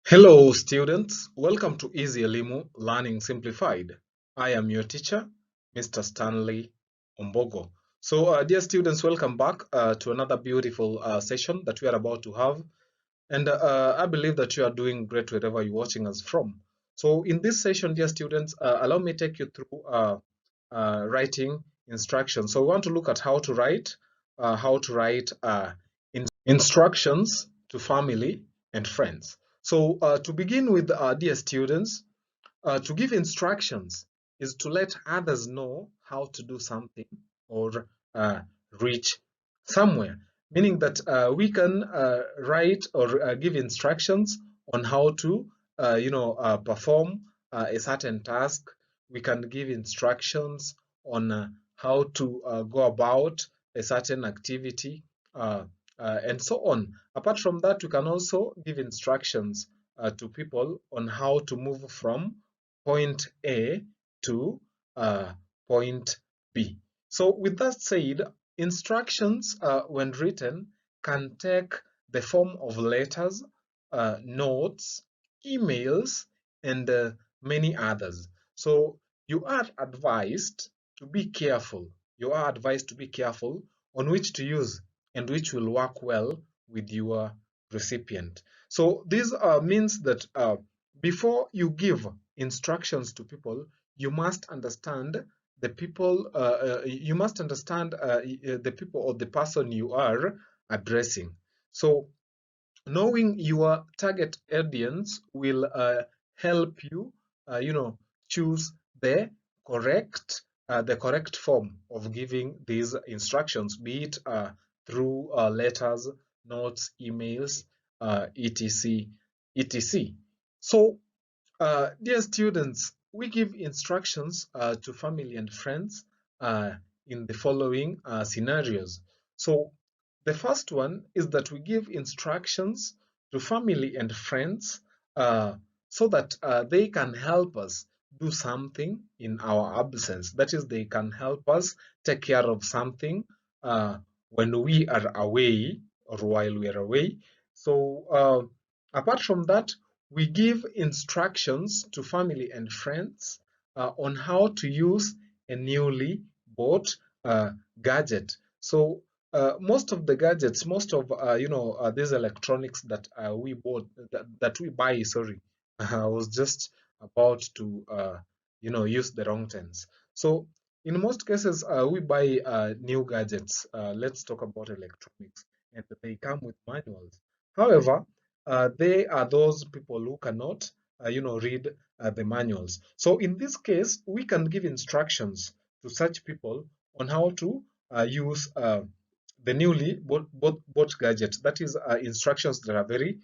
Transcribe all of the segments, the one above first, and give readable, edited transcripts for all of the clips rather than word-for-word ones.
Hello students, welcome to Easy Elimu Learning Simplified. I am your teacher, Mr. Stanley Ombogo. So dear students, welcome back to another beautiful session that we are about to have. And I believe that you are doing great wherever you're watching us from. So in this session, dear students, allow me to take you through writing instructions. So we want to look at how to write instructions to family and friends. So to begin with, dear students, to give instructions is to let others know how to do something or reach somewhere, meaning that we can write or give instructions on how to, perform a certain task. We can give instructions on how to go about a certain activity, uh, and so on. Apart from that, we can also give instructions to people on how to move from point A to uh, point B. So with that said, instructions when written can take the form of letters, notes, emails, and many others. So you are advised to be careful. You are advised to be careful on which to use and which will work well with your recipient. So this means that before you give instructions to people, you must understand the people. You must understand the people or the person you are addressing. So knowing your target audience will help you, choose the correct form of giving these instructions, be it through letters, notes, emails, etc, etc. So dear students, we give instructions to family and friends uh, in the following scenarios. So the first one is that we give instructions to family and friends so that they can help us do something in our absence. That is, they can help us take care of something when we are away or while we are away. So apart from that, we give instructions to family and friends on how to use a newly bought gadget. So most of the gadgets, most of these electronics that we bought, that we buy, sorry, I was just about to use the wrong tense. So in most cases, we buy new gadgets. Let's talk about electronics, and they come with manuals. However, they are those people who cannot, read the manuals. So in this case, we can give instructions to such people on how to use the newly bought gadget. That is instructions that are very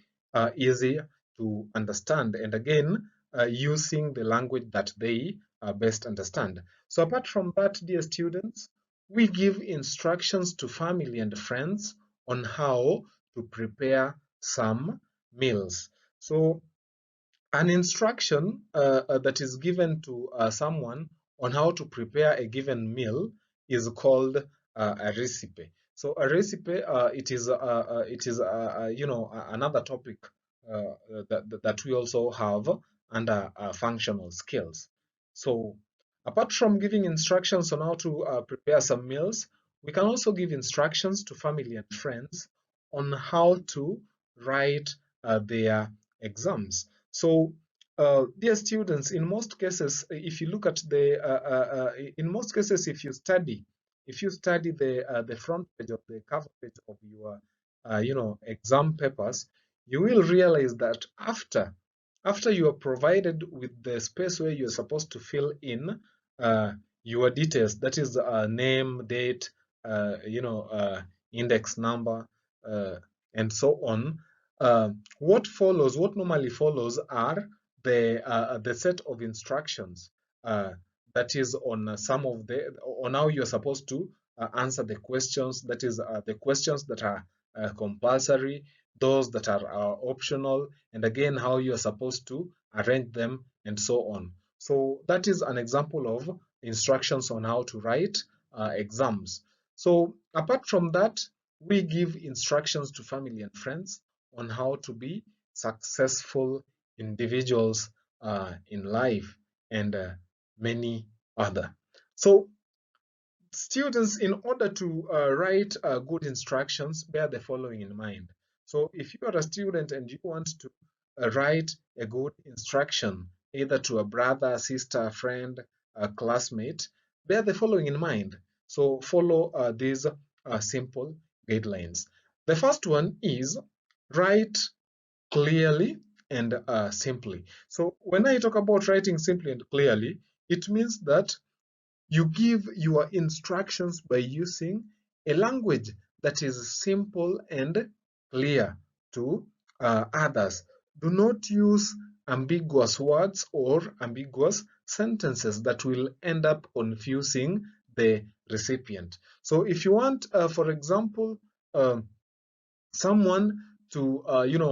easy to understand. And again, using the language that they best understand. So apart from that, dear students, we give instructions to family and friends on how to prepare some meals. So an instruction that is given to someone on how to prepare a given meal is called a recipe. So a recipe, another topic that we also have under functional skills. So apart from giving instructions on how to prepare some meals, we can also give instructions to family and friends on how to write their exams. So, dear students, in most cases, if you look at in most cases, if you study the front page of the cover page of your, exam papers, you will realize that after you are provided with the space where you're supposed to fill in your details, that is name, date, index number, uh, and so on. What normally follows are the set of instructions that is on some of on how you're supposed to answer the questions. That is the questions that are compulsory, those that are optional, and again how you're supposed to arrange them, and so on. So that is an example of instructions on how to write exams. So apart from that, we give instructions to family and friends on how to be successful individuals in life, and many other. So students, in order to write good instructions, bear the following in mind. So if you are a student and you want to write a good instruction, either to a brother, sister, friend, a classmate, bear the following in mind. So follow these simple guidelines. The first one is write clearly and simply. So when I talk about writing simply and clearly, it means that you give your instructions by using a language that is simple and clear to others. Do not use ambiguous words or ambiguous sentences that will end up confusing the recipient. So if you want, for example, um, someone to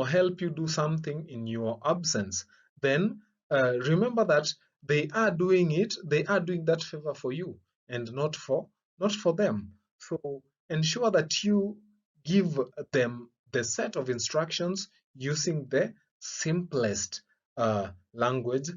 help you do something in your absence, then remember that they are doing that favor for you and not for them. So ensure that you give them the set of instructions using the simplest language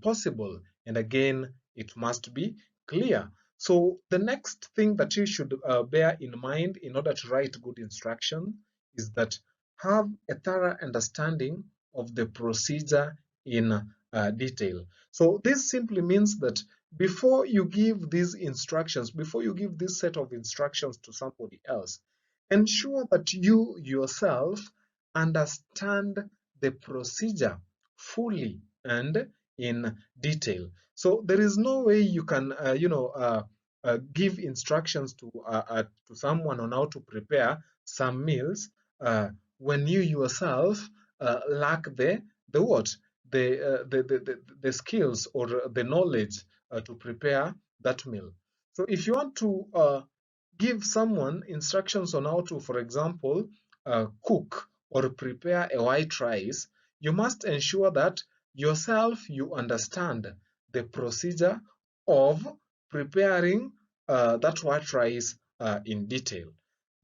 possible, and again, it must be clear. So the next thing that you should bear in mind in order to write good instruction is that have a thorough understanding of the procedure in detail. So this simply means that before you give these instructions, before you give this set of instructions to somebody else, ensure that you yourself understand the procedure fully and in detail. So there is no way you can, give instructions to someone on how to prepare some meals when you yourself lack the what the skills or the knowledge to prepare that meal. So if you want to give someone instructions on how to, for example, cook or prepare a white rice, you must ensure that yourself you understand the procedure of preparing that white rice in detail.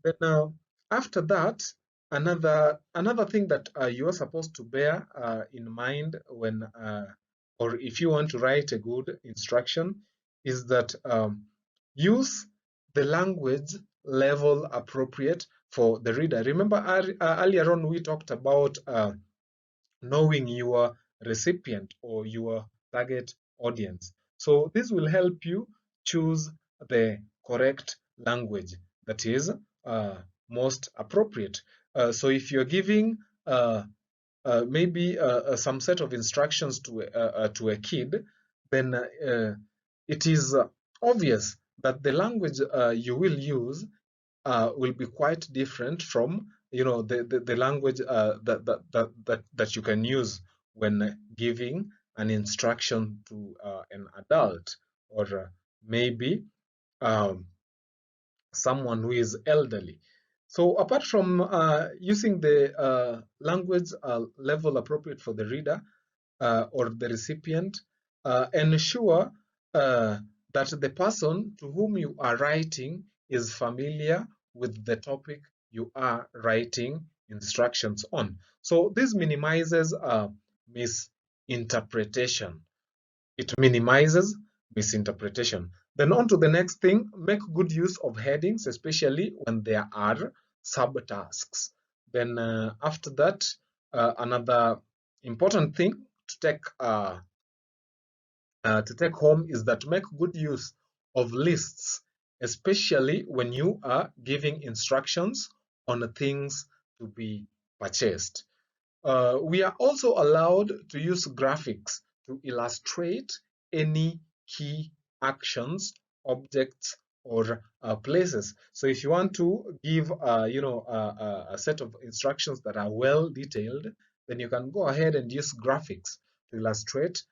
Then after that, another thing that you are supposed to bear in mind when or if you want to write a good instruction is that use the language level appropriate for the reader. Remember earlier on we talked about knowing your recipient or your target audience. So this will help you choose the correct language that is most appropriate. So if you're giving maybe some set of instructions to a kid, then it is obvious that the language you will use will be quite different from the language that you can use when giving an instruction to an adult or maybe um, someone who is elderly. So apart from using the language level appropriate for the reader, or the recipient, ensure that the person to whom you are writing is familiar with the topic you are writing instructions on. So this minimizes misinterpretation. It minimizes misinterpretation. Then on to the next thing, make good use of headings, especially when there are subtasks. Then after that, another important thing to take home is that make good use of lists, especially when you are giving instructions on things to be purchased. We are also allowed to use graphics to illustrate any key actions, objects, or places. So if you want to give, a set of instructions that are well detailed, then you can go ahead and use graphics to illustrate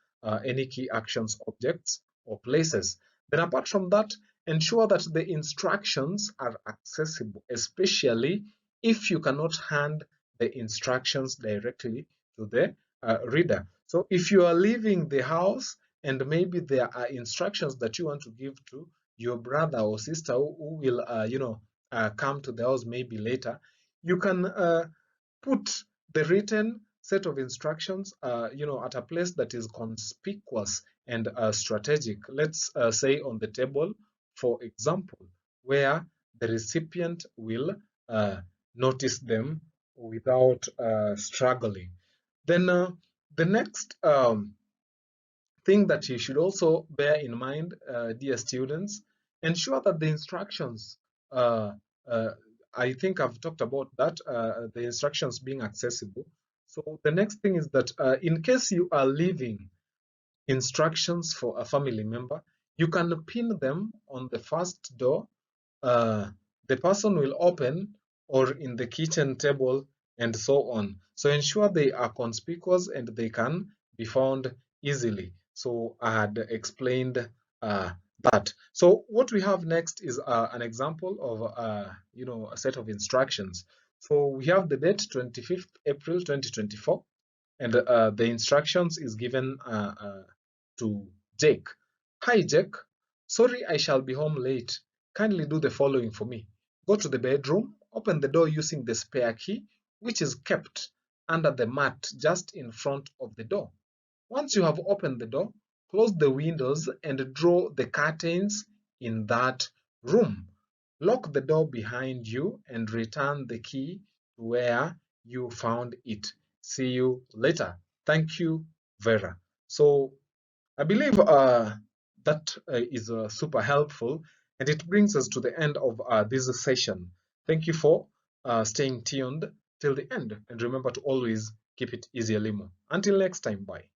any key actions, objects, or places. Then apart from that, ensure that the instructions are accessible, especially if you cannot hand the instructions directly to the reader. So if you are leaving the house and maybe there are instructions that you want to give to your brother or sister who will, come to the house maybe later, you can put the written set of instructions, at a place that is conspicuous and strategic. Let's say on the table, for example, where the recipient will notice them without struggling. Then the next thing that you should also bear in mind, dear students, ensure that the instructions, uh, uh, I think I've talked about that, the instructions being accessible. So the next thing is that in case you are leaving instructions for a family member, you can pin them on the first door uh, the person will open, or in the kitchen table, and so on. So ensure they are conspicuous and they can be found easily. So I had explained that. So what we have next is an example of a set of instructions. So we have the date 25th April 2024, and the instructions is given to Jake. Hi Jake, sorry I shall be home late. Kindly do the following for me. Go to the bedroom, open the door using the spare key, which is kept under the mat just in front of the door. Once you have opened the door, close the windows and draw the curtains in that room. Lock the door behind you and return the key to where you found it. See you later. Thank you, Vera. So I believe that is super helpful, and it brings us to the end of this session. Thank you for staying tuned till the end, and remember to always keep it easy, Limo. Until next time, bye.